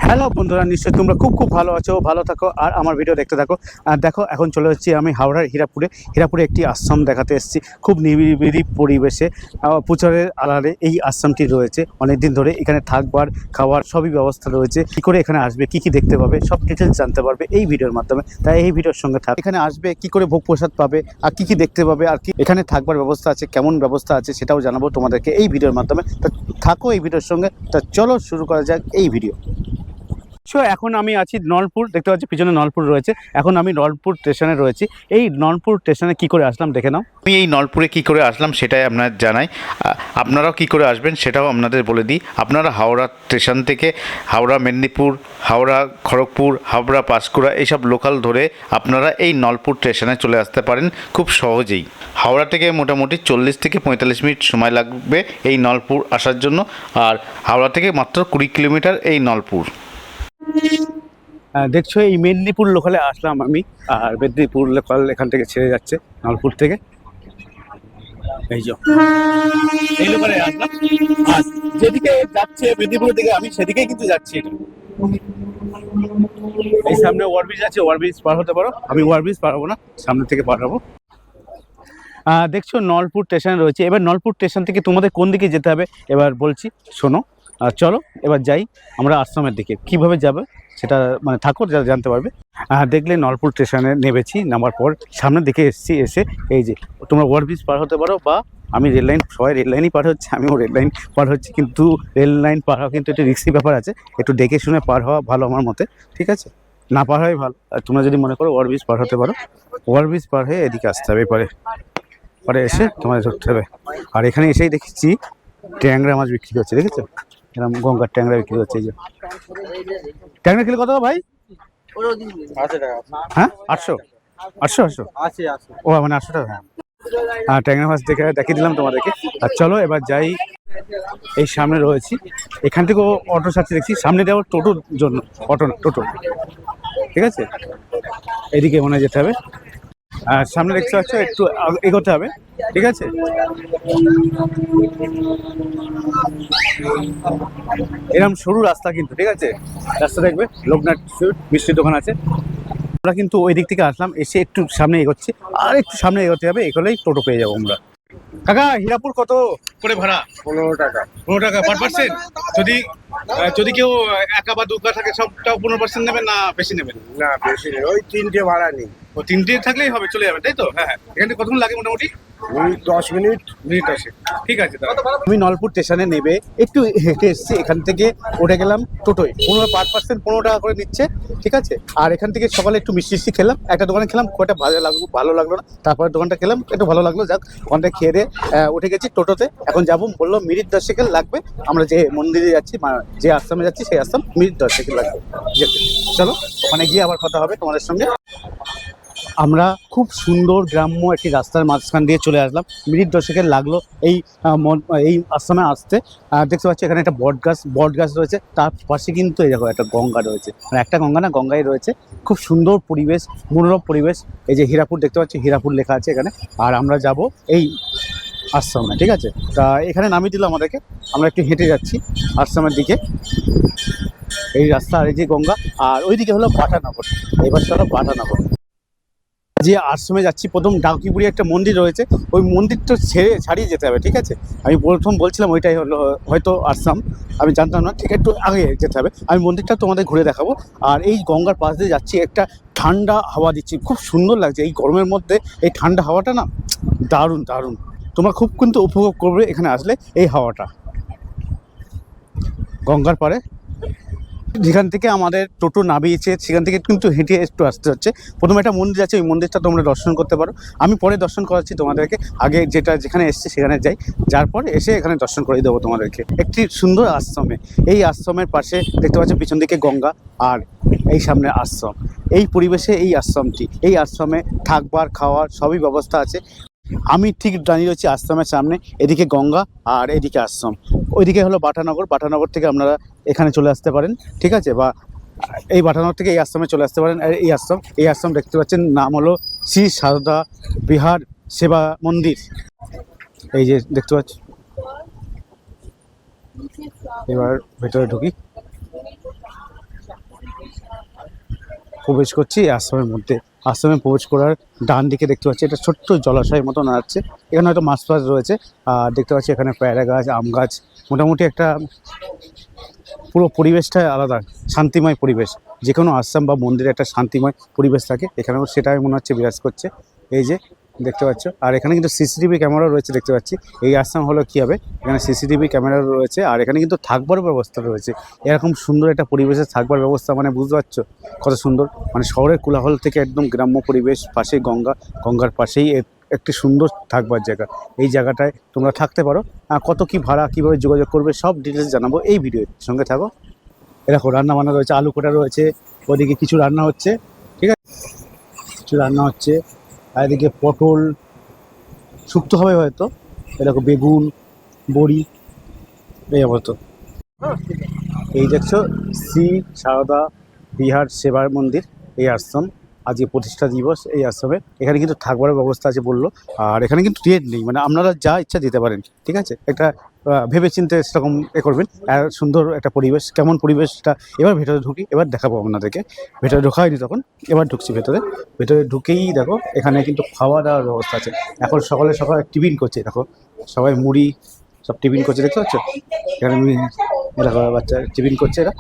Hello বন্ধুরা, নিশ্চয়ই তোমরা খুব ভালো আছো, ভালো থাকো আর আমার ভিডিও দেখতে থাকো। আর দেখো, এখন চলে যাচ্ছি আমি হাওড়ার হীরাপুরে একটি আশ্রম দেখাতে এসেছি। খুব নিরিবিলি পরিবেশে প্রচারের আড়ালে এই আশ্রমটি রয়েছে। অনেক দিন ধরে এখানে থাকবার খাওয়ার সবই ব্যবস্থা রয়েছে। কী করে এখানে আসবে, কি দেখতে পাবে, সব ডিটেলস জানতে পারবে এই ভিডিওর মাধ্যমে। তাই এই ভিডিওর সঙ্গে থাক। এখানে আসবে কি করে, ভোগ প্রসাদ পাবে, আর কি দেখতে পাবে, আর কি এখানে থাকবার ব্যবস্থা আছে, কেমন ব্যবস্থা আছে সেটাও জানাবো তোমাদেরকে এই ভিডিওর মাধ্যমে। তা থাকো এই ভিডিওর সঙ্গে। তা চলো শুরু করা যাক এই ভিডিও। এখন আমি আছি নলপুর, দেখতে পাচ্ছি পিছনে নলপুর রয়েছে। এখন আমি নলপুর স্টেশনে রয়েছি। এই নলপুর স্টেশনে কি করে আসলাম দেখে নাও। আমি এই নলপুরে কি করে আসলাম সেটাই আপনার জানাই। আপনারাও কি করে আসবেন সেটাও আপনাদের বলে দিই। আপনারা হাওড়া স্টেশন থেকে হাওড়া মেদিনীপুর, হাওড়া খড়গপুর, হাওড়া পাঁশকুড়া এইসব লোকাল ধরে আপনারা এই নলপুর স্টেশনে চলে আসতে পারেন খুব সহজেই। হাওড়া থেকে মোটামুটি 40 থেকে 45 মিনিট সময় লাগবে এই নলপুর আসার জন্য। আর হাওড়া থেকে মাত্র 20 কিলোমিটার এই নলপুর। দেখছো এই মেদিনীপুর লোকালে আসলাম আমি। আর মেদিনীপুর লোকাল এখান থেকে ছেড়ে যাচ্ছে নলপুর থেকে। এই লোকালে আসলাম, আর যেদিকে যাচ্ছে মেদিনীপুরের দিকে আমি সেদিকেই কিন্তু যাচ্ছি। এই সামনে ওভারব্রিজ আছে, ওভারব্রিজ পার হতে পারো। আমি ওভারব্রিজ পার হবো না, সামনে থেকে পার হবো। দেখছো নলপুর স্টেশনে রয়েছে। এবার নলপুর স্টেশন থেকে তোমাদের কোন দিকে যেতে হবে এবার বলছি, শোনো। চলো এবার যাই আমরা আশ্রমের দিকে। কিভাবে যাবে সেটা মানে থাকো, যারা জানতে পারবে। দেখলে নলপুর স্টেশনে নেমেছি, নামার পর সামনের দিকে এসে এই যে তোমরা ওভারব্রিজ পার হতে পারো, বা আমি রেল লাইন, সবাই রেল লাইনই পার হচ্ছে, আমিও রেল লাইন পার হচ্ছি। কিন্তু রেল লাইন পার হওয়া কিন্তু একটু রিস্কি ব্যাপার আছে, একটু দেখে শুনে পার হওয়া ভালো আমার মতে। ঠিক আছে, না পার হওয়াই ভালো। আর তোমরা যদি মনে করো ওভারব্রিজ পার হতে পারো, ওভারব্রিজ পার হয়ে এদিকে আসতে হবে। পরে এসে তোমাদের ধরতে হবে। আর এখানে এসেই দেখেছি ট্যাংরা মাছ বিক্রি করছে, দেখেছো? এরকম গঙ্গার ট্যাংরা বিক্রি করছে। এই যে ট্যাংরা কিলো কত ভাই? হ্যাঁ, 800 ও মানে 800 টাকা। হ্যাঁ, ট্যাংরা মাছ দেখিয়ে দিলাম তোমাদেরকে। আর চলো এবার যাই। এই সামনে রয়েছি, এখান থেকে অটো ছাড়ছে দেখছি। সামনে দেওয়া টোটোর জন্য, টোটো। ঠিক আছে, এদিকে মনে যেতে হবে। আর সামনে দেখতে পাচ্ছ, একটু এগোতে হবে। ঠিক আছে, এরকম সরু রাস্তা কিন্তু। ঠিক আছে, রাস্তা দেখবে লোকনাথ সুইট মিষ্টির দোকান আছে। আমরা কিন্তু ওই দিক থেকে আসলাম, এসে একটু সামনে এগোচ্ছি। আর একটু সামনে এগোতে হবে, এগোলেই টোটো পেয়ে যাবো আমরা। কাকা, হীরাপুর কত করে ভাড়া? 15 টাকা। 15 টাকা পার পার্সেন্ট। যদি কেউ একা বা দুকা থাকে, সবটাও 15% নেবেন না বেশি নেবেন? না বেশি নেই, ওই 3টে ভাড়া নেই। ও 3টে থাকলেই হবে, চলে যাবে, তাই তো? হ্যাঁ, এখান থেকে কতক্ষণ লাগে মোটামুটি? 10 মিনিট। ঠিক আছে। আমি নলপুর স্টেশনে নেবে একটু হেঁটে এসেছি। এখান থেকে উঠে গেলাম টোটোয়। 15 টাকা করে নিচ্ছে। ঠিক আছে, আর এখান থেকে সকালে একটু মিষ্টি খেলাম, একটা দোকানে খেলাম, খুব একটা ভালো লাগলো না। তারপরে দোকানটা খেলাম, একটু ভালো লাগলো। যাক, ওখানটা খেয়ে দিয়ে উঠে গেছি টোটোতে। এখন যাবো, বললো মিনিট 10 লাগবে। আমরা যে মন্দিরে যাচ্ছি, যে আশ্রমে যাচ্ছি, সেই আশ্রম মিনিট 10 লাগবে যেতে। চলো ওখানে গিয়ে আবার কথা হবে তোমাদের সঙ্গে। আমরা খুব সুন্দর গ্রাম্য একটি রাস্তার মাঝখান দিয়ে চলে আসলাম। মিনিট 10 লাগলো এই আশ্রমে আসতে। দেখতে পাচ্ছি এখানে একটা বট গাছ রয়েছে, তার পাশে কিন্তু এই দেখো একটা গঙ্গা রয়েছে। মানে একটা গঙ্গা না, গঙ্গাই রয়েছে। খুব সুন্দর পরিবেশ, মনোরম পরিবেশ। এই যে হীরাপুর দেখতে পাচ্ছি, হীরাপুর লেখা আছে এখানে। আর আমরা যাব এই আশ্রমে। ঠিক আছে, তা এখানে নামিয়ে দিল আমাদেরকে। আমরা একটু হেঁটে যাচ্ছি আশ্রমের দিকে। এই রাস্তা, আর এই যে গঙ্গা, আর ওইদিকে হলো বাটানগর। এবার চলো বাটানগর। যে আশ্রমে যাচ্ছি, প্রথম ডাউকিপুরে একটা মন্দির রয়েছে, ওই মন্দিরটা ছাড়িয়ে যেতে হবে। ঠিক আছে, আমি প্রথম বলছিলাম ওইটাই হলো হয়তো আশ্রম, আমি জানতাম না। ঠিক একটু আগে যেতে হবে। আমি মন্দিরটা তোমাদের ঘুরে দেখাবো। আর এই গঙ্গার পাশ দিয়ে যাচ্ছি, একটা ঠান্ডা হাওয়া দিচ্ছি, খুব সুন্দর লাগছে। এই গরমের মধ্যে এই ঠান্ডা হাওয়াটা না দারুণ। তোমরা খুব কিন্তু উপভোগ করবে এখানে আসলে এই হাওয়াটা। গঙ্গার পাড়ে যেখান থেকে আমাদের টোটো নামিয়েছে, সেখান থেকে কিন্তু হেঁটে একটু আসতে হচ্ছে। প্রথমে একটা মন্দির আছে, ওই মন্দিরটা তোমরা দর্শন করতে পারো। আমি পরে দর্শন করাচ্ছি তোমাদেরকে। আগে যেখানে এসছে সেখানে যাই, যার পর এসে এখানে দর্শন করে দেবো তোমাদেরকে। একটি সুন্দর আশ্রমে, এই আশ্রমের পাশে দেখতে পাচ্ছ পিছন দিকে গঙ্গা, আর এই সামনে আশ্রম। এই পরিবেশে এই আশ্রমটি, এই আশ্রমে থাকবার খাওয়ার সবই ব্যবস্থা আছে। আমি ঠিক দাঁড়িয়ে রয়েছি আশ্রমের সামনে। এদিকে গঙ্গা আর এদিকে আশ্রম। ওইদিকে হলো বাটানগর থেকে আপনারা এখানে চলে আসতে পারেন। ঠিক আছে, বা এই বাটানগর থেকে এই আশ্রমে চলে আসতে পারেন। এই আশ্রম দেখতে পাচ্ছেন, নাম হলো শ্রী সারদা বিহার সেবা মন্দির। এই যে দেখতে পাচ্ছি। এবার ভেতরে ঢুকি। প্রবেশ করছি এই আশ্রমের মধ্যে। আশ্রমে প্রবেশ করার ডান দিকে দেখতে পাচ্ছি এটা ছোট্ট জলাশয়ের মতন আছে, এখানে হয়তো মাছ ফাছ রয়েছে। আর দেখতে পাচ্ছি এখানে পেয়ারা গাছ, আম গাছ, মোটামুটি একটা পুরো পরিবেশটা আলাদা, শান্তিময় পরিবেশ। যে কোনো আশ্রম বা মন্দিরে একটা শান্তিময় পরিবেশ থাকে, এখানেও সেটাই মনে হচ্ছে বিরাজ করছে। এই যে দেখতে পাচ্ছ, আর এখানে কিন্তু সিসিটিভি ক্যামেরা রয়েছে দেখতে পাচ্ছি। এই আশ্রম হলো কী হবে, এখানে সিসিটিভি ক্যামেরা রয়েছে, আর এখানে কিন্তু থাকবার ব্যবস্থা রয়েছে। এরকম সুন্দর একটা পরিবেশে থাকবার ব্যবস্থা, মানে বুঝতে পারছো কত সুন্দর, মানে শহরের কোলাহল থেকে একদম গ্রাম্য পরিবেশ, পাশেই গঙ্গার পাশেই একটি সুন্দর থাকবার জায়গা। এই জায়গাটায় তোমরা থাকতে পারো। কত কি ভাড়া, কীভাবে যোগাযোগ করবে, সব ডিটেলস জানাবো এই ভিডিওর সঙ্গে থাকো। এরকম রান্না বান্না রয়েছে, আলু কোটা রয়েছে, ওদিকে কিছু রান্না হচ্ছে, ঠিক আছে, কিছু রান্না হচ্ছে। আর এদিকে পটল শুক্তো হবে হয়তো, এরকম বেগুন, বড়ি, এই অবস্থা। এই দেখছো শ্রী সারদা বিহার সেবা মন্দির, এই আশ্রম, আজকে প্রতিষ্ঠা দিবস এই আশ্রমে। এখানে কিন্তু থাকবার ব্যবস্থা আছে বললো, আর এখানে কিন্তু রেট নেই, মানে আপনারা যা ইচ্ছা দিতে পারেন, ঠিক আছে। একটা ভেবেচিন্তে সেরকম করবেন। আর সুন্দর একটা পরিবেশ, কেমন পরিবেশটা এবার ভেতরে ঢুকি, এবার দেখাবো আপনাদেরকে। ভেতরে ঢোকা হয়নি তখন, এবার ঢুকছি ভেতরে। ভেতরে ঢুকেই দেখো এখানে কিন্তু খাওয়া দাওয়ার ব্যবস্থা আছে। এখন সকালে টিফিন করছে, দেখো সবাই মুড়ি সব টিফিন করছে, দেখতে পাচ্ছ এখানে দেখো বাচ্চা টিফিন করছে, এরা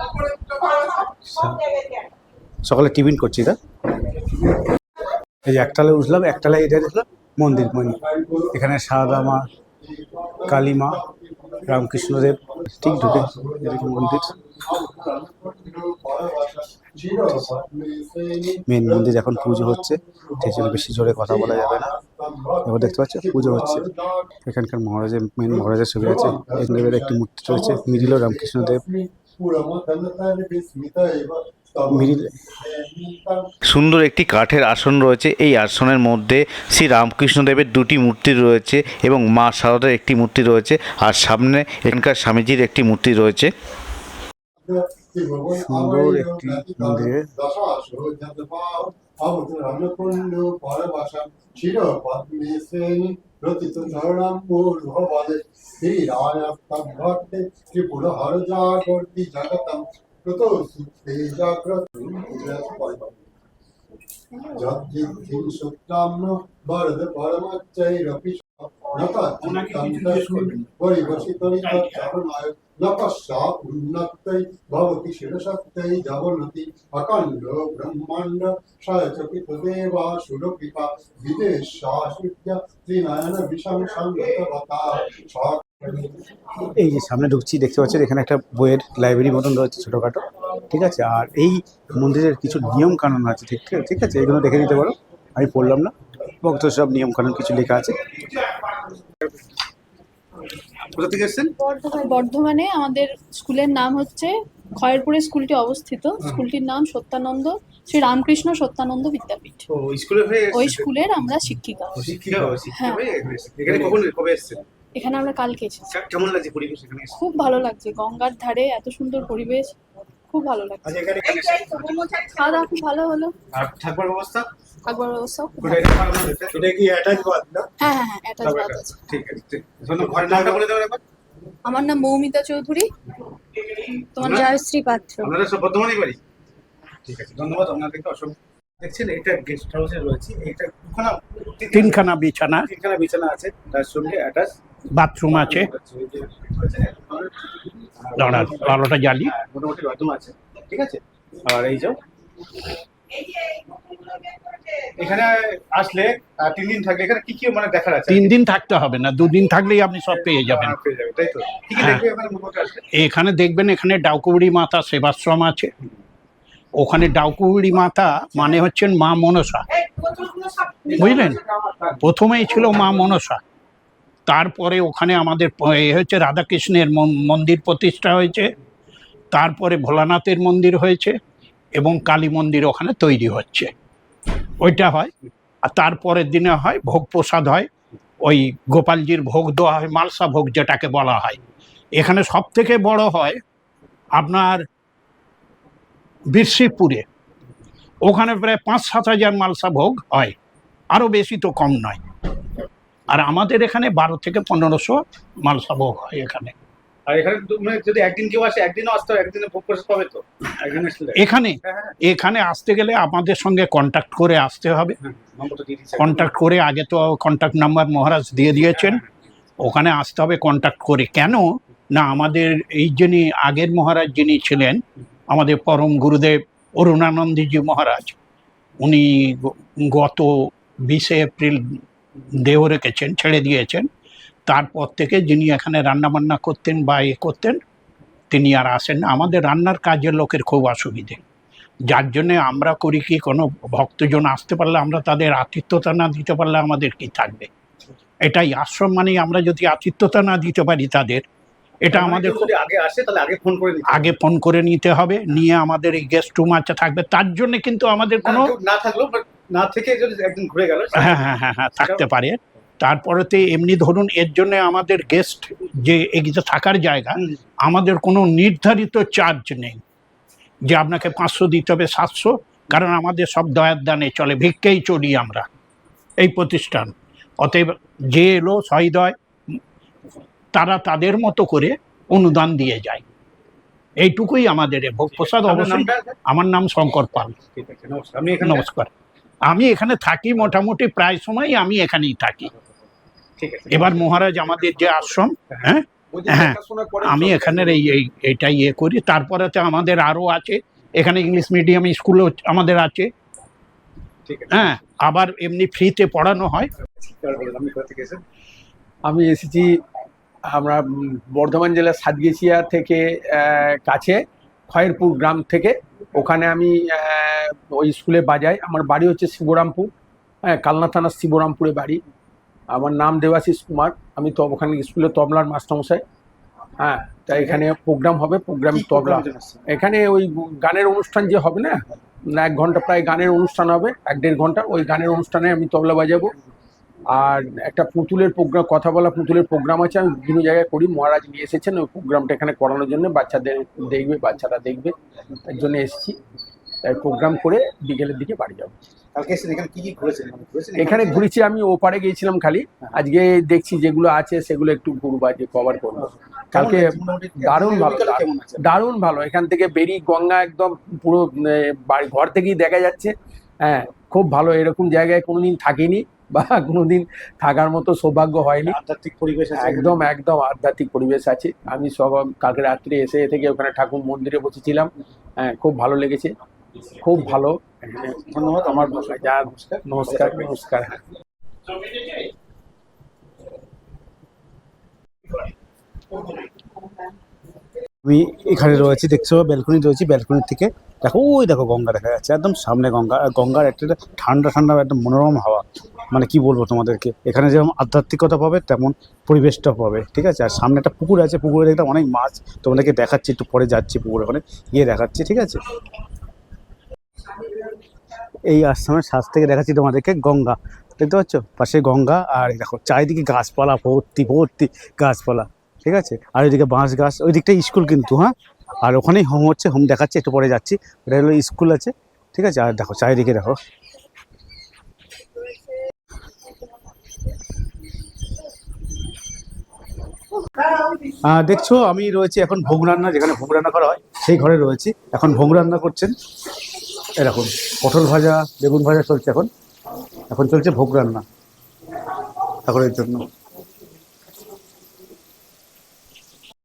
সকালে টিফিন করছি। এরা এই যে একতলায় উঠলাম, একতলায় এটা দেখলাম মন্দির। এখানে সারদা মা, কালী মা, রামকৃষ্ণদেব, ঠিক ঢুকে এরকম মন্দির, মেন মন্দির। এখন পুজো হচ্ছে, সেই জন্য বেশি জোরে কথা বলা যাবে না। এবার দেখতে পাচ্ছ পুজো হচ্ছে। এখানকার মহারাজের, মেন মহারাজের ছবি আছে, দেবের একটি মূর্তি রয়েছে, মিডিলও রামকৃষ্ণদেব, মিডিল সুন্দর একটি কাঠের আসন রয়েছে। এই আসনের মধ্যে শ্রী রামকৃষ্ণদেবের দুটি মূর্তি রয়েছে এবং মা শারদার একটি মূর্তি রয়েছে, আর সামনে এখানকার স্বামীজির একটি মূর্তি রয়েছে। সুন্দর একটি মন্দিরে ভবতি শিরশক্তৈ জগন্নতি অখণ্ড ব্রহ্মাণ্ড সচকিত দেবা সুরকৃপা বিদেশাসূর্য ত্রিনয়ন বিষম সংগতবতা। এই যে সামনে ঢুকছি, দেখতে পাচ্ছেন এখানে একটা বইয়ের লাইব্রেরি মতন রয়েছে ছোটোখাটো, ঠিক আছে। আর এই মন্দিরের কিছু নিয়ম কানুন আছে, ঠিক আছে, এগুলো দেখে নিতে পারো, আমি পড়লাম না, ভক্ত সব নিয়ম কানুন কিছু লেখা আছে। কোথা থেকে এসেছেন? বর্ধমানে। আমাদের স্কুলের নাম হচ্ছে খয়েরপুরে স্কুলটি অবস্থিত। স্কুলটির নাম সত্যানন্দ, শ্রী রামকৃষ্ণ সত্যানন্দ বিদ্যাপীঠ। ওই স্কুলের আমরা শিক্ষিকা। হ্যাঁ। কবে এসেছেন? এখানে আমরা কালকে এসেছি। কেমন লাগছে পরিবেশ এখানে? খুব ভালো লাগছে, গঙ্গার ধারে এত সুন্দর পরিবেশ, খুব ভালো লাগছে। খাওয়া দাওয়া খুব ভালো হলো। আর থাকবার ব্যবস্থা? থাকবার ব্যবস্থাও খুব এটা ভালো। এটা কি অ্যাটাচ বাথ না? হ্যাঁ হ্যাঁ হ্যাঁ, অ্যাটাচ বাথ আছে। ঠিক আছে, ধন্যবাদ। ঘরের নামটা বলে দেবেন একবার। আমার নাম মৌমিতা চৌধুরী। তোমার জয়শ্রী পাত্র। আপনারা সব বর্ধমানেই বাড়ি? ঠিক আছে, ধন্যবাদ আপনাদেরকে অসংখ্য। দেখছেন এটা গেস্ট হাউসে রয়েছে, এটা তিনখানা বিছানা আছে, তার সঙ্গে অ্যাটাচ বাথরুম আছে। দাঁড়ান আলোটা জ্বালি। মোটামুটি বাথরুম আছে, ঠিক আছে। আর এই যাও, এখানে আসলে 3 দিন থাকলে এখানে কি কি মানে দেখার আছে? 3 দিন থাকতে হবে না, 2 দিন থাকলেই আপনি সব পেয়ে যাবেন। পেয়ে যাবে, তাই তো? কি কি হ্যাঁ। দেখবে এখানে মোটামুটি আসলে? এখানে দেখবেন, এখানে ডাউকুবুড়ি মাতা সেবাশ্রম আছে। ওখানে ডাউকুবুড়ি মাতা মানে হচ্ছেন মা মনসা, বুঝলেন? প্রথমেই ছিল মা মনসা, তারপরে ওখানে আমাদের হচ্ছে রাধাকৃষ্ণের মন্দির প্রতিষ্ঠা হয়েছে, তারপরে ভোলানাথের মন্দির হয়েছে এবং কালী মন্দির ওখানে তৈরি হচ্ছে, ওইটা হয়। আর তারপরের দিনে হয় ভোগ প্রসাদ হয়, ওই গোপালজির ভোগ দেওয়া হয়, মালসা ভোগ যেটাকে বলা হয়। এখানে সব থেকে বড় হয় আপনার বীরশিবপুরে, ওখানে প্রায় 5-7 হাজার মালসা ভোগ হয়, আরও বেশি তো কম নয়। আর আমাদের এখানে 1200 থেকে 1500 মালসা ভোগ হয় এখানে। আর এখানে মানে যদি একদিন কেউ আসে একদিনও আসতে হবে, একদিনে ভোগ প্রসাদ পাবে তো একদিন আসলে? এখানে হ্যাঁ, হ্যাঁ, এখানে আসতে গেলে আমাদের সঙ্গে কন্ট্যাক্ট করে আসতে হবে। হ্যাঁ, নম্বরটা দিয়ে দিচ্ছি। কন্ট্যাক্ট করে, আগে তো কন্ট্যাক্ট নাম্বার মহারাজ দিয়ে দিয়েছেন, ওখানে আসতে হবে কন্ট্যাক্ট করে। কেন না, আমাদের এই যিনি আগের মহারাজ যিনি ছিলেন, আমাদের পরম গুরুদেব অরুণানন্দজি মহারাজ, উনি গত 20শে এপ্রিল দেহ রেখেছেন, ছেড়ে দিয়েছেন। তারপর থেকে যিনি এখানে রান্নাবান্না করতেন বা করতেন, তিনি আর আসেন না। আমাদের রান্নার কাজের লোকের খুব অসুবিধে, যার জন্যে আমরা করি কি, কোনো ভক্তজন আসতে পারলে আমরা তাদের আতিথ্যতা না দিতে পারলে আমাদের কি থাকবে। এটাই আশ্রম, মানে আমরা যদি আতিথ্যতা না দিতে পারি তাদের, এটা আমাদের যদি আগে আসে তাহলে আগে ফোন করে নিতে হবে। আগে ফোন করে নিতে হবে, নিয়ে আমাদের এই গেস্ট রুম আছে থাকবে। তার জন্য কিন্তু আমাদের কোনো না থাকলেও না থেকে যদি একদিন ঘুরে গেল, হ্যাঁ থাকতে পারে। তারপরেতে এমনি ধরুন, এর জন্য আমাদের গেস্ট যে এগিয়ে থাকার জায়গা, আমাদের কোনো নির্ধারিত চার্জ নেই যে আপনাকে 500 দিতে হবে 700, কারণ আমাদের সব দয়ার দানে চলে, ভিক্ষেই চলি আমরা এই প্রতিষ্ঠান। অতএব যে এলো সহৃদয়, তারা তাদের মতো করে অনুদান দিয়ে যায়, এইটুকুই আমাদের ভোগ প্রসাদ। অবশ্যই আমার নাম শঙ্কর পাল। ঠিক আছে, নমস্কার। আমি এখানে নমস্কার। আমি এখানে থাকি, মোটামুটি প্রায় সময় আমি এখানেই থাকি। ঠিক আছে। এবার মহারাজ আমাদের যে আশ্রম, হ্যাঁ হ্যাঁ, আমি এখানের এইটাই করি। তারপরে তো আমাদের আরও আছে, এখানে ইংলিশ মিডিয়াম স্কুলও আমাদের আছে, ঠিক আছে। হ্যাঁ, আবার এমনি ফ্রিতে পড়ানো হয়। এবার বলুন, আপনি কোথা থেকে এসেছেন? আমি এসেছি আমরা বর্ধমান জেলার সাতগেছিয়া থেকে কাছে খয়েরপুর গ্রাম থেকে। ওখানে আমি ওই স্কুলে বাজাই। আমার বাড়ি হচ্ছে শিবরামপুর, হ্যাঁ, কালনা থানার শিবরামপুরে বাড়ি। আমার নাম দেবাশিস কুমার। আমি তো ওখানে স্কুলে তবলার মাস্টারমশাই। হ্যাঁ, তাই এখানে প্রোগ্রাম হবে, প্রোগ্রাম তবলা। এখানে ওই গানের অনুষ্ঠান যে হবে না, 1 ঘন্টা প্রায় গানের অনুষ্ঠান হবে, 1-1.5 ঘন্টা। ওই গানের অনুষ্ঠানে আমি তবলা বাজাবো। আর একটা পুতুলের প্রোগ্রাম, কথা বলা পুতুলের প্রোগ্রাম আছে, আমি বিভিন্ন জায়গায় করি। মহারাজ নিয়ে এসেছেন ওই প্রোগ্রামটা এখানে করানোর জন্য, বাচ্চাদের দেখবে, বাচ্চারা দেখবে, তার জন্য এসেছি। তাই প্রোগ্রাম করে বিকেলের দিকে বাড়ি যাবো। কালকে এসেছেন, এখানে কি কি ঘুরেছেন? এখানে ঘুরেছি আমি, ওপারে গিয়েছিলাম খালি। আজকে দেখছি যেগুলো আছে সেগুলো একটু ঘুরবো, আজকে কভার করবো। কালকে দারুণ ভালো, দারুণ ভালো। এখান থেকে বেরিয়ে গঙ্গা একদম পুরো বাড়ি ঘর থেকেই দেখা যাচ্ছে। হ্যাঁ, খুব ভালো। এরকম জায়গায় কোনোদিন থাকিনি বা কোনোদিন থাকার মতো সৌভাগ্য হয়নি। আধ্যাত্মিক পরিবেশ আছে, একদম একদম আধ্যাত্মিক পরিবেশ আছে। আমি সব কালকে রাত্রে এসে থেকে ওখানে ঠাকুর মন্দিরে বসেছিলাম। হ্যাঁ, খুব ভালো লেগেছে, খুব ভালো। ধন্যবাদ। আমার ভাষায় যা নমস্কার। নমস্কার, নমস্কার। আমি এখানে রয়েছি, দেখছো ব্যালকনি রয়েছি। ব্যালকনির থেকে দেখো, ওই দেখো গঙ্গা দেখা যাচ্ছে, একদম সামনে গঙ্গা। আর গঙ্গার একটা ঠান্ডা ঠান্ডা একটা মনোরম হাওয়া, মানে কি বলবো তোমাদেরকে। এখানে যেমন আধ্যাত্মিকতা পাবে তেমন পরিবেশটা পাবে, ঠিক আছে। আর সামনে একটা পুকুর আছে, পুকুরে দেখতে অনেক মাছ, তোমাদেরকে দেখাচ্ছি, একটু পরে যাচ্ছি পুকুরে, ওখানে গিয়ে দেখাচ্ছি, ঠিক আছে। এই আশ্রমের সাজ থেকে দেখাচ্ছি তোমাদেরকে গঙ্গা, দেখতে পাচ্ছ পাশে গঙ্গা। আর দেখো চারিদিকে গাছপালা, ভর্তি ভর্তি গাছপালা, ঠিক আছে। আর ওইদিকে বাঁশ গাছ, ওই দিকটা স্কুল কিন্তু, হ্যাঁ। আর ওখানেই হোম হচ্ছে, হোম দেখাচ্ছি, একটু পরে যাচ্ছি। ওটা হলো স্কুল আছে, ঠিক আছে। আর দেখো চারিদিকে দেখো, দেখছো আমি রয়েছি এখন ভোগ রান্না, যেখানে ভোগ রান্না করা হয় সেই ঘরে রয়েছি। এখন ভোগ রান্না করছেন, এরকম পটল ভাজা, বেগুন ভাজা চলছে এখন। এখন চলছে ভোগ রান্না ঠাকুরের জন্য।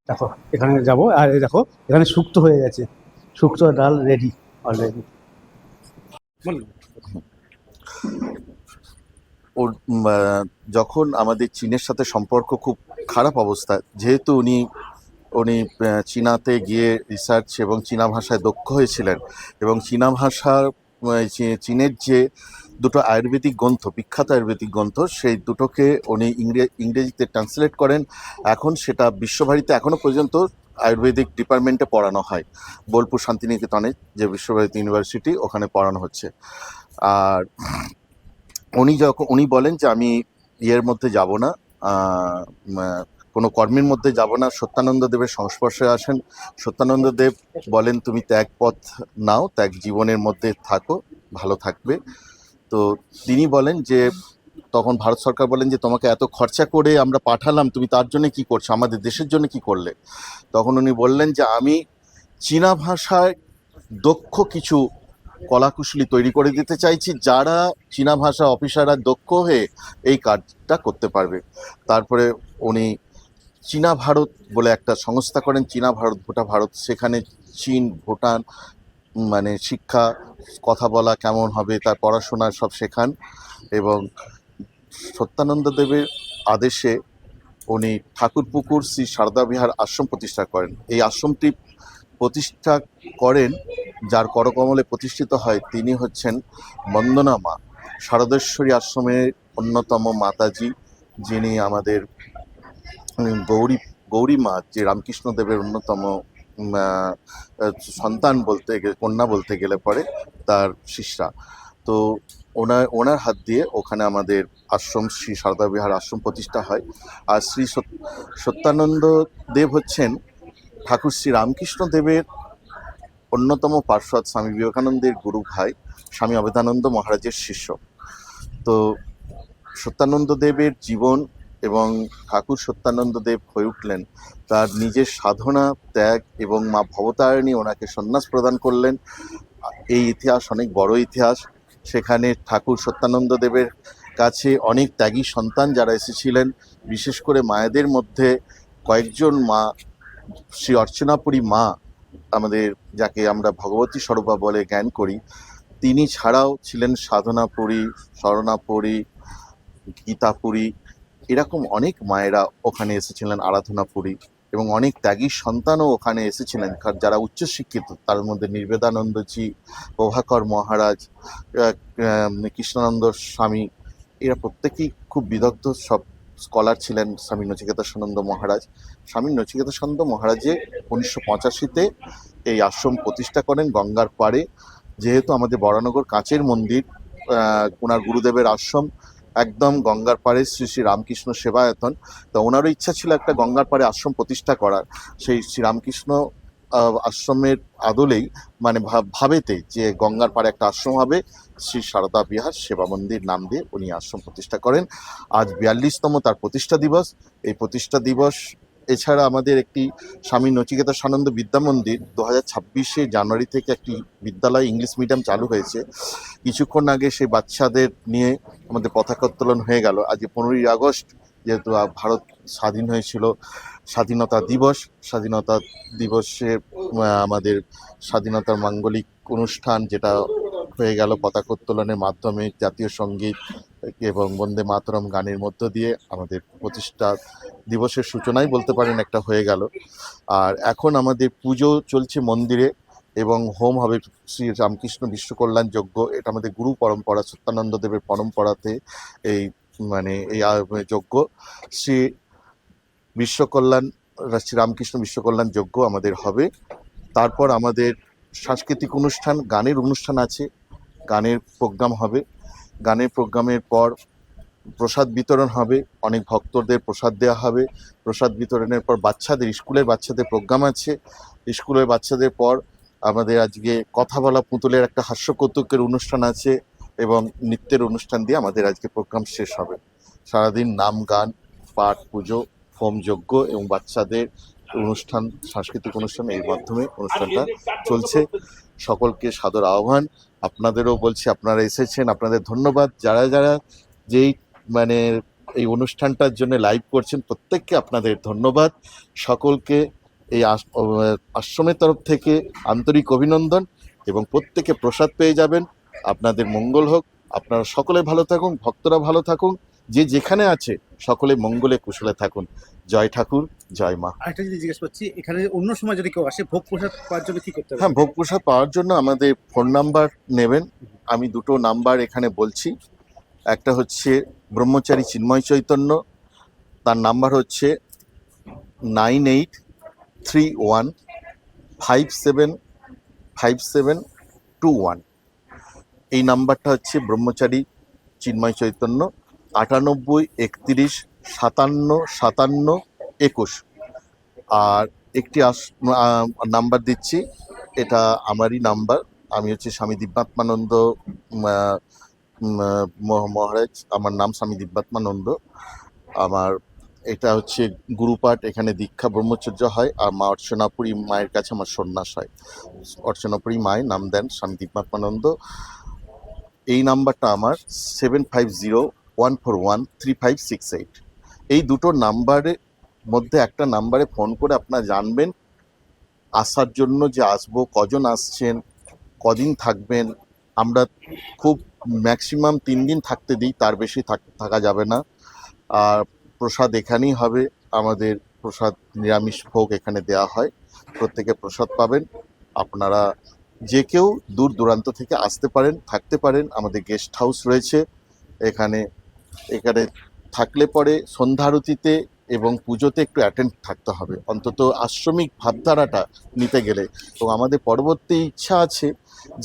দেখো এখানে যাব। আর এই দেখো এখানে শুক্তো হয়ে গেছে, শুক্তো ডাল রেডি অলরেডি। ওর যখন আমাদের চীনের সাথে সম্পর্ক খুব খারাপ অবস্থা, যেহেতু উনি চীনাতে গিয়ে রিসার্চ এবং চীনা ভাষায় দক্ষ হয়েছিলেন, এবং চীনা ভাষার চীনের যে দুটো আয়ুর্বেদিক গ্রন্থ, বিখ্যাত আয়ুর্বেদিক গ্রন্থ, সেই দুটোকে উনি ইংরেজিতে ট্রান্সলেট করেন। এখন সেটা বিশ্বভারতীতে এখনও পর্যন্ত আয়ুর্বেদিক ডিপার্টমেন্টে পড়ানো হয়, বোলপুর শান্তিনিকেতনে যে বিশ্বভারতী ইউনিভার্সিটি, ওখানে পড়ানো হচ্ছে। আর উনি বলেন যে আমি ইয়ের মধ্যে যাব না, কোনো কর্মের মধ্যে যাব না। সত্যানন্দ দেবের সংস্পর্শে আসেন। সত্যানন্দ দেব বলেন তুমি ত্যাগ পথ নাও, ত্যাগ জীবনের মধ্যে থাকো, ভালো থাকবে। তো তিনি বলেন যে তখন ভারত সরকার বলেন যে তোমাকে এত খরচা করে আমরা পাঠালাম, তুমি তার জন্য কি করছো, আমাদের দেশের জন্য কি করলে? তখন উনি বললেন যে আমি চীনা ভাষায় দক্ষ কিছু কলাকুশলী তৈরি করে দিতে চাইছি, যারা চীনা ভাষা অফিসাররা দক্ষ হয়ে এই কাজটা করতে পারবে। তারপরে উনি চীনা ভারত বলে একটা সংস্থা করেন, চীনা ভারত ভুটা ভারত। সেখানে চীন ভুটান মানে শিক্ষা, কথা বলা কেমন হবে, তার পড়াশোনা সব শেখান। এবং সত্যানন্দ দেবের আদেশে উনি ঠাকুরপুকুর শ্রী সারদা বিহার আশ্রম প্রতিষ্ঠা করেন। এই আশ্রমটি প্রতিষ্ঠা করেন, যার করকমলে প্রতিষ্ঠিত হয়, তিনি হচ্ছেন বন্দনা মা, শারদেশ্বরী আশ্রমের অন্যতম মাতাজি, যিনি আমাদের গৌরী মা, যে রামকৃষ্ণ দেবের অন্যতম সন্তান বলতে গেলে, কন্যা বলতে গেলে পরে, তার শিষ্যা। তো ওনার হাত দিয়ে ওখানে আমাদের আশ্রম শ্রী সারদা বিহার আশ্রম প্রতিষ্ঠা হয়। আর শ্রী সত্যানন্দ দেব হচ্ছেন ঠাকুর শ্রী রামকৃষ্ণ দেবের অন্যতম পার্শ্বদ, স্বামী বিবেকানন্দের গুরু ভাই, স্বামী অবেদানন্দ মহারাজের শিষ্য। তো সত্যানন্দ দেবের জীবন এবং ঠাকুর সত্যানন্দ দেব হয়ে উঠলেন, তার নিজের সাধনা ত্যাগ এবং মা ভবতারিণী ওনাকে সন্ন্যাস প্রদান করলেন। এই ইতিহাস অনেক বড় ইতিহাস। সেখানে ঠাকুর সত্যানন্দ দেবের কাছে অনেক ত্যাগী সন্তান যারা এসেছিলেন, বিশেষ করে মায়েদের মধ্যে কয়েকজন মা, শ্রী অর্চনাপুরী মা আমাদের, যাকে আমরা ভগবতী স্বরূপা বলে জ্ঞান করি, তিনি ছাড়াও ছিলেন সাধনাপুরী, শরণাপুরী, গীতাপুরী, এরকম অনেক মায়েরা ওখানে এসেছিলেন, আরাধনাপুরী, এবং অনেক ত্যাগী সন্তানও ওখানে এসেছিলেন যারা উচ্চশিক্ষিত। তার মধ্যে নির্বেদানন্দজি, প্রভাকর মহারাজ, কৃষ্ণানন্দ স্বামী, এরা প্রত্যেকেই খুব বিদগ্ধ সব স্কলার ছিলেন। স্বামী নচিকেতানন্দ মহারাজ, স্বামী নচিকেতানন্দ মহারাজে 1985-তে এই আশ্রম প্রতিষ্ঠা করেন গঙ্গার পাড়ে। যেহেতু আমাদের বরানগর কাঁচের মন্দির, ওনার গুরুদেবের আশ্রম একদম গঙ্গার পাড়ে শ্রী শ্রী রামকৃষ্ণ সেবায়তন। তো ওনারও ইচ্ছা ছিল একটা গঙ্গার পাড়ে আশ্রম প্রতিষ্ঠা করার। সেই শ্রী রামকৃষ্ণ আশ্রমের আদলেই, মানে ভাবেতে যে গঙ্গার পাড়ে একটা আশ্রম হবে, শ্রী সারদা বিহার সেবা মন্দির নাম দিয়ে উনি আশ্রম প্রতিষ্ঠা করেন। আজ 42তম তার প্রতিষ্ঠা দিবস। এই প্রতিষ্ঠা দিবস এছাড়া আমাদের একটি স্বামী নচিকেতানন্দ বিদ্যা মন্দির 2026 জানুয়ারি থেকে একটি বিদ্যালয় ইংলিশ মিডিয়াম চালু হয়েছে। কিছুক্ষণ আগে সেই বাচ্চাদের নিয়ে আমাদের পতাকা উত্তোলন হয়ে গেল। আজ 15ই আগস্ট, যেহেতু ভারত স্বাধীন হয়েছিল, স্বাধীনতা দিবস। স্বাধীনতা দিবসে আমাদের স্বাধীনতার মাঙ্গলিক অনুষ্ঠান যেটা হয়ে গেল পতাকা উত্তোলনের মাধ্যমে, জাতীয় সঙ্গীত এবং বন্দে মাতরম গানের মধ্য দিয়ে আমাদের প্রতিষ্ঠা দিবসের সূচনাই বলতে পারেন একটা হয়ে গেল। আর এখন আমাদের পুজো চলছে মন্দিরে এবং হোম হবে শ্রী রামকৃষ্ণ বিশ্বকল্যাণ যজ্ঞ। এটা আমাদের গুরু পরম্পরা, সত্যানন্দ দেবের পরম্পরাতে এই এই যজ্ঞ শ্রী বিশ্বকল্যাণ, শ্রী রামকৃষ্ণ বিশ্বকল্যাণ যজ্ঞ আমাদের হবে। তারপর আমাদের সাংস্কৃতিক অনুষ্ঠান, গানের অনুষ্ঠান আছে, গানের প্রোগ্রাম হবে। গানের প্রোগ্রামের পর প্রসাদ বিতরণ হবে, অনেক ভক্তদের প্রসাদ দেওয়া হবে। প্রসাদ বিতরণের পর স্কুলের বাচ্চাদের প্রোগ্রাম আছে। স্কুলের বাচ্চাদের পর আমাদের আজকে কথা বলা পুতুলের একটা হাস্যকৌতুকের অনুষ্ঠান আছে এবং নৃত্যের অনুষ্ঠান দিয়ে আমাদের আজকে প্রোগ্রাম শেষ হবে। সারাদিন নাম গান, পাঠ, পুজো, হোম যজ্ঞ এবং বাচ্চাদের অনুষ্ঠান, সাংস্কৃতিক অনুষ্ঠান, এর মাধ্যমে অনুষ্ঠানটা চলছে। সকলকে সাদর আহ্বান। আপনাদেরও বলছি, আপনারা এসেছেন, আপনাদের ধন্যবাদ। যারা যারা যেই এই অনুষ্ঠানটার জন্য লাইভ করছেন, প্রত্যেককে আপনাদের ধন্যবাদ। সকলকে এই আশ্রমের তরফ থেকে আন্তরিক অভিনন্দন, এবং প্রত্যেকে প্রসাদ পেয়ে যাবেন। আপনাদের মঙ্গল হোক, আপনারা সকলে ভালো থাকুন, ভক্তরা ভালো থাকুন, যে যেখানে আছে সকলে মঙ্গলে কুশলে থাকুন। জয় ঠাকুর, জয় মা। আরেকটা যদি জিজ্ঞেস করছি, এখানে অন্য সময় যদি কেউ আসে ভোগ প্রসাদ পাওয়ার জন্য কি করতে হবে? হ্যাঁ, ভোগ প্রসাদ পাওয়ার জন্য আমাদের ফোন নাম্বার নেবেন। আমি দুটো নাম্বার এখানে বলছি। একটা হচ্ছে ব্রহ্মচারী চিন্ময় চৈতন্য, তার নাম্বার হচ্ছে 9831575721। এই নাম্বারটা হচ্ছে ব্রহ্মচারী চিন্ময় চৈতন্য, 9831575721। আর একটি নাম্বার দিচ্ছি, এটা আমারই নাম্বার। আমি হচ্ছে স্বামী দিব্যাত্মানন্দ মহারাজ। আমার নাম স্বামী দিব্যাত্মানন্দ। আমার এটা হচ্ছে গুরুপাঠ, এখানে দীক্ষা ব্রহ্মচর্য হয়, আর মা অর্চনাপুরী মায়ের কাছে আমার সন্ন্যাস হয়। অর্চনাপুরী মায়ের নাম দেন স্বামী দিব্যাত্মানন্দ। এই নাম্বারটা আমার 7501413568। এই দুটো নাম্বারের মধ্যে একটা নাম্বারে ফোন করে আপনারা জানবেন আসার জন্য, যে আসবো, কজন আসছেন, কদিন থাকবেন। আমরা খুব ম্যাক্সিমাম 3 দিন থাকতে দিই, তার বেশি থাকা যাবে না। আর প্রসাদ এখানেই হবে, আমাদের প্রসাদ নিরামিষ ভোগ এখানে দেওয়া হয়, প্রত্যেকে প্রসাদ পাবেন। আপনারা যে কেউ দূর দূরান্ত থেকে আসতে পারেন, থাকতে পারেন। আমাদের গেস্ট হাউস রয়েছে এখানে। এখানে থাকলে পরে সন্ধ্যা আরতিতে এবং পুজোতে একটু অ্যাটেন্ড থাকতে হবে, অন্তত আশ্রমিক ভাবধারাটা নিতে গেলে। তো আমাদের পরবর্তী ইচ্ছা আছে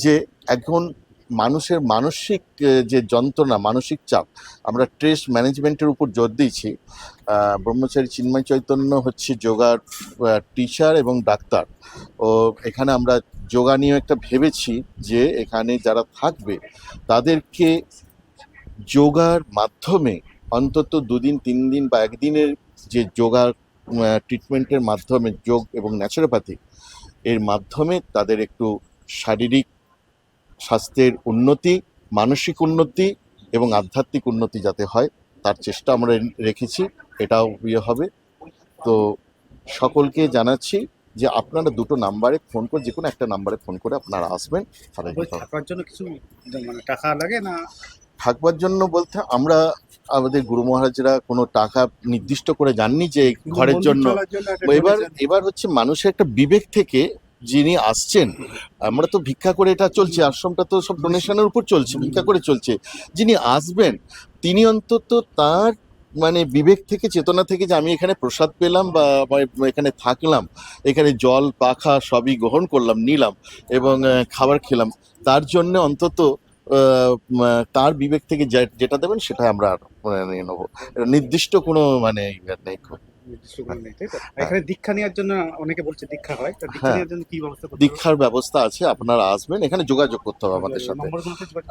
যে এখন মানুষের মানসিক যে যন্ত্রণা, মানসিক চাপ, আমরা স্ট্রেস ম্যানেজমেন্টের উপর জোর দিয়েছি। ব্রহ্মচারী চিন্ময় চৈতন্য হচ্ছে যোগার টিচার এবং ডাক্তার। ও এখানে আমরা যোগা নিয়ে একটা ভেবেছি যে এখানে যারা থাকবে তাদেরকে যোগার মাধ্যমে অন্তত 2 দিন 3 দিন বা একদিনের যে যোগা ট্রিটমেন্টের মাধ্যমে, যোগ এবং ন্যাচুরোপ্যাথি এর মাধ্যমে তাদের একটু শারীরিক স্বাস্থ্যের উন্নতি, মানসিক উন্নতি এবং আধ্যাত্মিক উন্নতি যাতে হয় তার চেষ্টা আমরা রেখেছি। এটাও হবে। তো সকলকে জানাচ্ছি যে আপনারা দুটো নাম্বারে ফোন করে, যে কোনো একটা নাম্বারে ফোন করে আপনারা আসবেন। থাকার জন্য কিছু মানে টাকা লাগে না? থাকবার জন্য বলতে আমরা, আমাদের গুরু মহারাজরা কোনো টাকা নির্দিষ্ট করে জাননি যে ঘরের জন্য। এবার হচ্ছে মানুষের একটা বিবেক থেকে যিনি আসছেন, আমরা তো ভিক্ষা করে এটা চলছে, আশ্রমটা তো সব ডোনেশনের উপর চলছে, ভিক্ষা করে চলছে। যিনি আসবেন তিনি অন্তত তার মানে বিবেক থেকে, চেতনা থেকে, যে আমি এখানে প্রসাদ পেলাম বা এখানে থাকলাম, এখানে জল পাখা সবই গ্রহণ করলাম, নিলাম এবং খাবার খেলাম, তার জন্য অন্তত তার বিবেক থেকে যেটা দেবেন সেটা আমরা নিয়ে নেবো। নির্দিষ্ট কোনো মানে নেই। এখানে দীক্ষা নেওয়ার জন্য অনেকে বলছে দীক্ষা হয়, তো দীক্ষা নেওয়ার জন্য কি ব্যবস্থা করতে হবে? দীক্ষার ব্যবস্থা আছে, আপনারা আসবেন, এখানে যোগাযোগ করতে হবে আমাদের সাথে।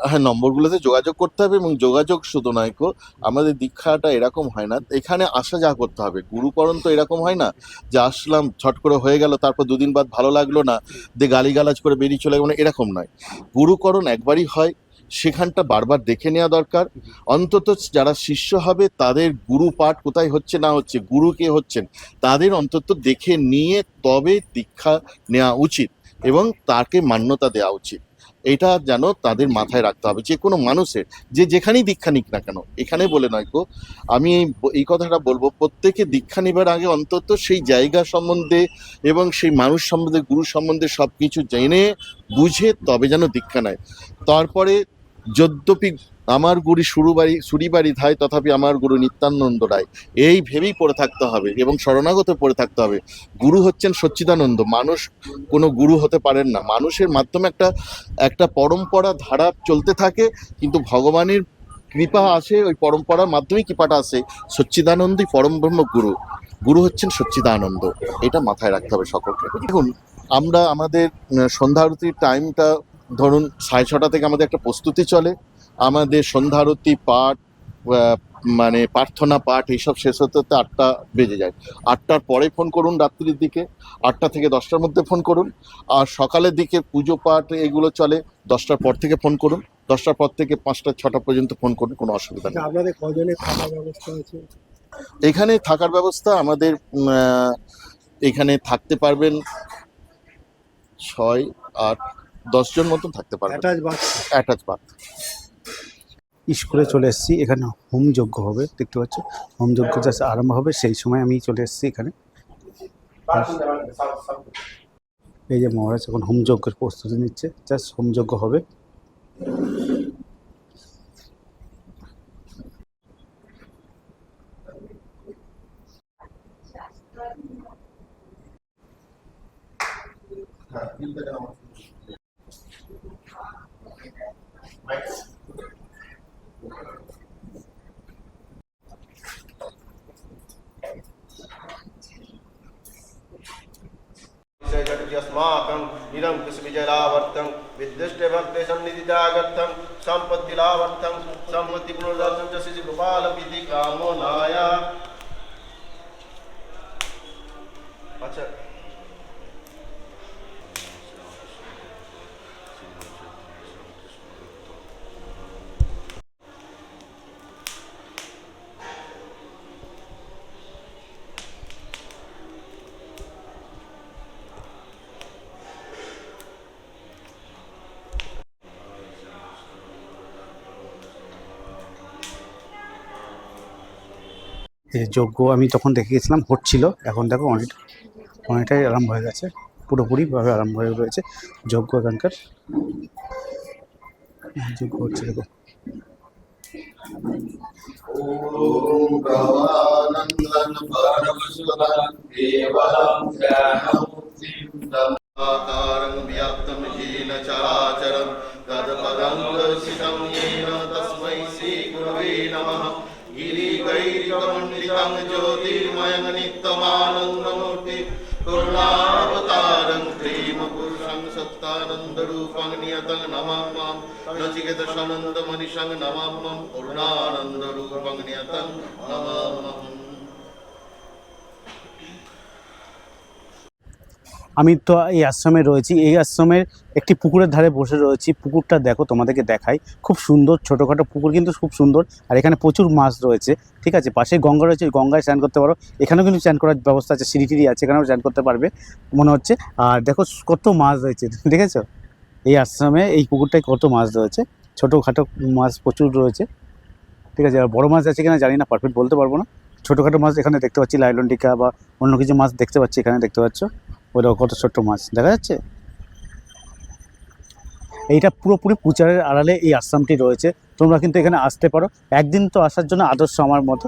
হ্যাঁ, নম্বরগুলোতে যোগাযোগ করতে হবে। এবং যোগাযোগ শুধু নয় কো, আমাদের দীক্ষাটা এরকম হয় না, এখানে আসা যা করতে হবে। গুরুকরণ তো এরকম হয় না যে আসলাম ঝট করে হয়ে গেল, তারপর 2 দিন বাদ ভালো লাগলো না, দিয়ে গালিগালাজ করে বেরিয়ে চলে গেল, এরকম নয়। গুরুকরণ একবারই হয়, সেখানটা বারবার দেখে নেওয়া দরকার। অন্তত যারা শিষ্য হবে তাদের গুরু পাঠ কোথায় হচ্ছে না হচ্ছে, গুরু কে হচ্ছেন, তাদের অন্তত দেখে নিয়ে তবে দীক্ষা নেওয়া উচিত এবং তাকে মান্যতা দেওয়া উচিত। এটা যেন তাদের মাথায় রাখতে হবে যে কোনো মানুষের, যে যেখানেই দীক্ষা নিক না কেন। এখানে বলে নয় গো, আমি এই কথাটা বলবো, প্রত্যেকে দীক্ষা নেবার আগে অন্তত সেই জায়গা সম্বন্ধে এবং সেই মানুষ সম্বন্ধে, গুরু সম্বন্ধে সব কিছু জেনে বুঝে তবে যেন দীক্ষা নেয়। তারপরে যদ্যপি আমার গুরু সুরিবাড়ি ধায়, তথাপি আমার গুরু নিত্যানন্দ রায়, এই ভেবেই পড়ে থাকতে হবে এবং শরণাগত পড়ে থাকতে হবে। গুরু হচ্ছেন সচ্চিদানন্দ, মানুষ কোনো গুরু হতে পারেন না। মানুষের মাধ্যমে একটা পরম্পরা ধারা চলতে থাকে, কিন্তু ভগবানের কৃপা আসে, ওই পরম্পরার মাধ্যমেই কৃপাটা আসে। সচ্চিদানন্দই পরম ব্রহ্ম গুরু, গুরু হচ্ছেন সচ্চিদানন্দ। এটা মাথায় রাখতে হবে সকলকে। দেখুন, আমরা আমাদের সন্ধ্যা আরতির টাইমটা ধরুন 6:30 থেকে আমাদের একটা প্রস্তুতি চলে। আমাদের সন্ধ্যা আরতি পাঠ, মানে প্রার্থনা পাঠ এইসব শেষ হতে হতে 8টা বেজে যায়। 8টার পরে ফোন করুন, রাত্রির দিকে 8টা থেকে 10টার মধ্যে ফোন করুন। আর সকালের দিকে পুজো পাঠ এগুলো চলে, 10টার পর থেকে ফোন করুন। 10টার পর থেকে 5টা 6টা পর্যন্ত ফোন করুন, কোনো অসুবিধা নেই। আপনাদের কজনের থাকার ব্যবস্থা আছে? এখানে থাকার ব্যবস্থা আমাদের, এখানে থাকতে পারবেন 6, 8, 10 জন মতন থাকতে পারবেন। Attach bath. স্কুলে চলে এসেছি, এখানে হোম যজ্ঞ হবে, দেখতে পাচ্ছ হোম যজ্ঞ জাস্ট আরম্ভ হবে, সেই সময় আমি চলে এসেছি এখানে। এই যে মহারাজ এখন হোম যজ্ঞের প্রস্তুতি নিচ্ছে, জাস্ট হোম যজ্ঞ হবে। अस्माकं निरंकुश विजयलाभर्थं विद्युष्टे भक्ते सन्निधिजागर्थं संपत्तिलाभर्थं संपत्ति पुनर्दर्शन च श्री गोपाल प्रीति कामनाय। अच्छा এই যজ্ঞ আমি তখন দেখে গেছিলাম হচ্ছিল, এখন দেখো অনেকটাই আরম্ভ হয়ে গেছে, পুরোপুরিভাবে আরম্ভ হয়ে রয়েছে যজ্ঞ এখানকার। যজ্ঞ হচ্ছে দেখো। आकारं व्याप्तं येन चराचरं तत्पदं दर्शितं येन तस्मै श्रीगुरवे नमः। गिरिगैरिकमण्डितं ज्योतिर्मयं नित्यमानन्दमूर्ति करुणावतारं प्रेमपुरुषं सत्तानन्दरूपं नियतं नमाम्यहं। नचिकेतसानन्दमनिशं नमाम्यहं करुणानन्दरूपं नियतं नमाम्यहं। আমি তো এই আশ্রমে রয়েছি, এই আশ্রমের একটি পুকুরের ধারে বসে রয়েছি। পুকুরটা দেখো, তোমাদেরকে দেখাই, খুব সুন্দর, ছোটোখাটো পুকুর কিন্তু খুব সুন্দর। আর এখানে প্রচুর মাছ রয়েছে, ঠিক আছে। পাশে গঙ্গা রয়েছে, গঙ্গায় স্নান করতে পারো। এখানেও কিন্তু স্নান করার ব্যবস্থা আছে, সিঁড়ি আছে, এখানেও স্নান করতে পারবে মনে হচ্ছে। আর দেখো কত মাছ রয়েছে, দেখেছো? এই আশ্রমে এই পুকুরটায় কত মাছ রয়েছে, ছোটোখাটো মাছ প্রচুর রয়েছে, ঠিক আছে। আর বড়ো মাছ আছে কিনা জানি না, পারফেক্ট বলতে পারবো না। ছোটোখাটো মাছ এখানে দেখতে পাচ্ছি, লাইলন টিকা বা অন্য কিছু মাছ দেখতে পাচ্ছি, এখানে দেখতে পাচ্ছ ওটা কত ছোট্ট মাছ দেখা যাচ্ছে। এইটা পুরোপুরি প্রচারের আড়ালে এই আশ্রমটি রয়েছে। তোমরা কিন্তু এখানে আসতে পারো, একদিন তো আসার জন্য আদর্শ আমার মতো।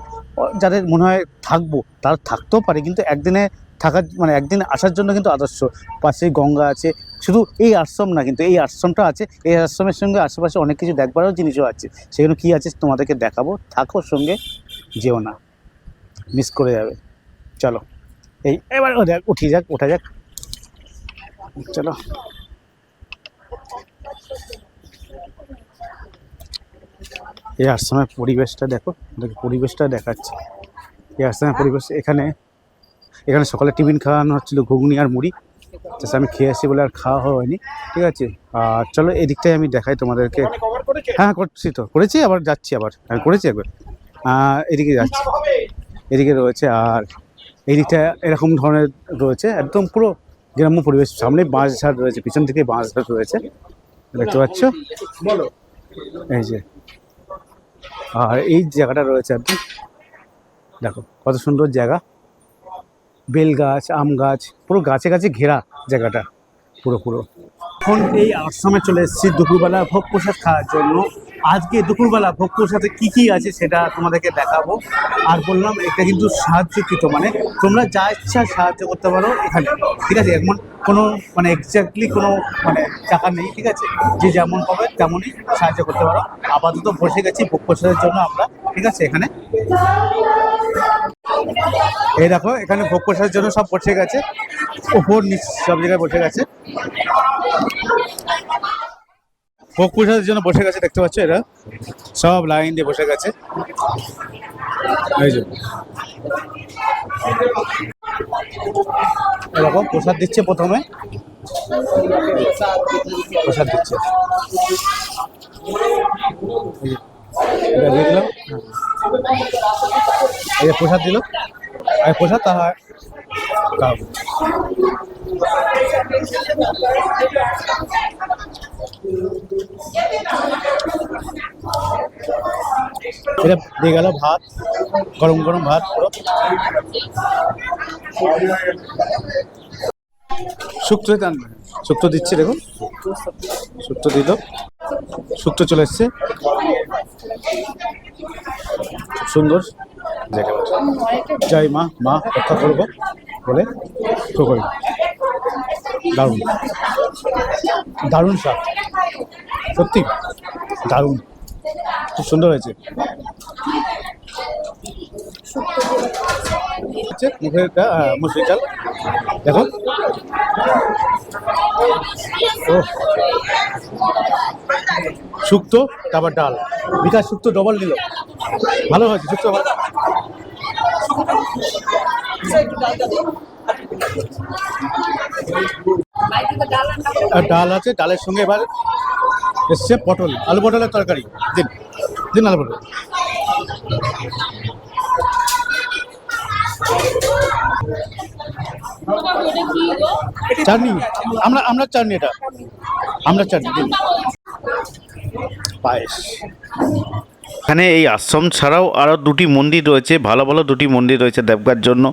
যাদের মনে হয় থাকবো তারা থাকতেও পারে, কিন্তু একদিনে থাকার মানে একদিন আসার জন্য কিন্তু আদর্শ। পাশে গঙ্গা আছে, শুধু এই আশ্রম না, কিন্তু এই আশ্রমটা আছে, এই আশ্রমের সঙ্গে আশেপাশে অনেক কিছু দেখবারও জিনিসও আছে। সেখানে কী আছে তোমাদেরকে দেখাবো, থাকো সঙ্গে, যেও না, মিস করে যাবে। চলো এই এবার ওঠা যাক, চলো। এই আশ্রমের পরিবেশটা দেখো, পরিবেশটা দেখাচ্ছে। এই আশ্রমের পরিবেশ, এখানে সকালে টিফিন খাওয়ানো হচ্ছিলো, ঘুগনি আর মুড়ি। আমি খেয়ে আসি বলে আর খাওয়া হয়নি, ঠিক আছে। আর চলো এদিকটাই আমি দেখাই তোমাদেরকে। হ্যাঁ করেছি, আবার যাচ্ছি, আমি করেছি একবার। এদিকে যাচ্ছি, এদিকে রয়েছে। আর এই দিকটা এরকম ধরনের রয়েছে, একদম পুরো গ্রাম্য পরিবেশ। সামনে বাঁশঝাড় রয়েছে, পিছন থেকে বাঁশঝাড় রয়েছে, দেখতে পাচ্ছ, এই যে। আর এই জায়গাটা রয়েছে একদম, দেখো কত সুন্দর জায়গা, বেল গাছ, আম গাছ, পুরো গাছে গাছে ঘেরা জায়গাটা পুরো। এখন এই আশ্রমে চলে এসেছি দুপুরবেলা ভোগ প্রসাদ খাওয়ার জন্য। আজকে দুপুরবেলা ভোগ প্রসাদে কী আছে সেটা তোমাদেরকে দেখাবো। আর বললাম এটা কিন্তু সাহায্যকৃত, মানে তোমরা যা ইচ্ছা সাহায্য করতে পারো এখানে, ঠিক আছে। এমন কোনো মানে এক্স্যাক্টলি কোনো মানে টাকা নেই, ঠিক আছে। যে যেমন পাবে তেমনই সাহায্য করতে পারো। আপাতত বসে গেছি ভোগ প্রসাদের জন্য আমরা, ঠিক আছে। এখানে এই দেখো, এখানে ভোগ প্রসাদের জন্য সব বসে গেছে, উপর নিচ সব জায়গায় বসে গেছে, ভোগ প্রসাদের জন্য বসে গেছে, দেখতে পাচ্ছ। এরা সব লাইন দিয়ে বসে গেছে, এই যে এরকম প্রসাদ দিচ্ছে। প্রথমে প্রসাদ দিচ্ছে, দেখলাম এই প্রসাদ দিল, আর প্রসাদ তাহা এটা দিয়ে গেল ভাত, গরম গরম ভাত পুরো। শুক্তো দিচ্ছে, দেখুন শুক্তো দিল, শুক্তো চলে এসছে, সুন্দর জায়গা। জয় মা রক্ষা করবো বলে করি। দারুণ স্বাদ, সত্যি দারুণ, খুব সুন্দর হয়েছে। মুখের মুসুরি চাল দেখো, ও শুক্তো তারপর ডাল, বিকাশ শুক্তো ডবল নিল, ভালো হয়েছে শুক্তো ভালো। আর ডাল আছে, ডালের সঙ্গে এবার এসছে পটল, আলু পটলের তরকারি। দিন দিন আলু পটল। চাটনি, আমরা চাটনি, এটা আমরা চাটনি দিন। পায়েস। এখানে এই আশ্রম ছাড়াও আরও দুটি মন্দির রয়েছে, ভালো ভালো দুটি মন্দির রয়েছে দেবগার জন্য।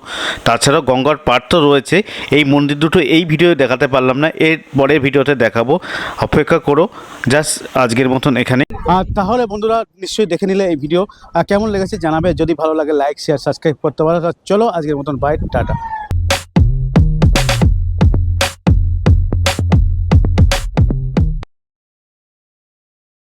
তাছাড়াও গঙ্গার পাড় তো রয়েছে। এই মন্দির দুটো এই ভিডিও দেখাতে পারলাম না, এর পরের ভিডিওতে দেখাবো, অপেক্ষা করো। জাস্ট আজকের মতন এখানে। তাহলে বন্ধুরা নিশ্চয়ই দেখে নিলে এই ভিডিও, কেমন লেগেছে জানাবে। যদি ভালো লাগে লাইক শেয়ার সাবস্ক্রাইব করতে পারো। চলো আজকের মতন বাই, টাটা।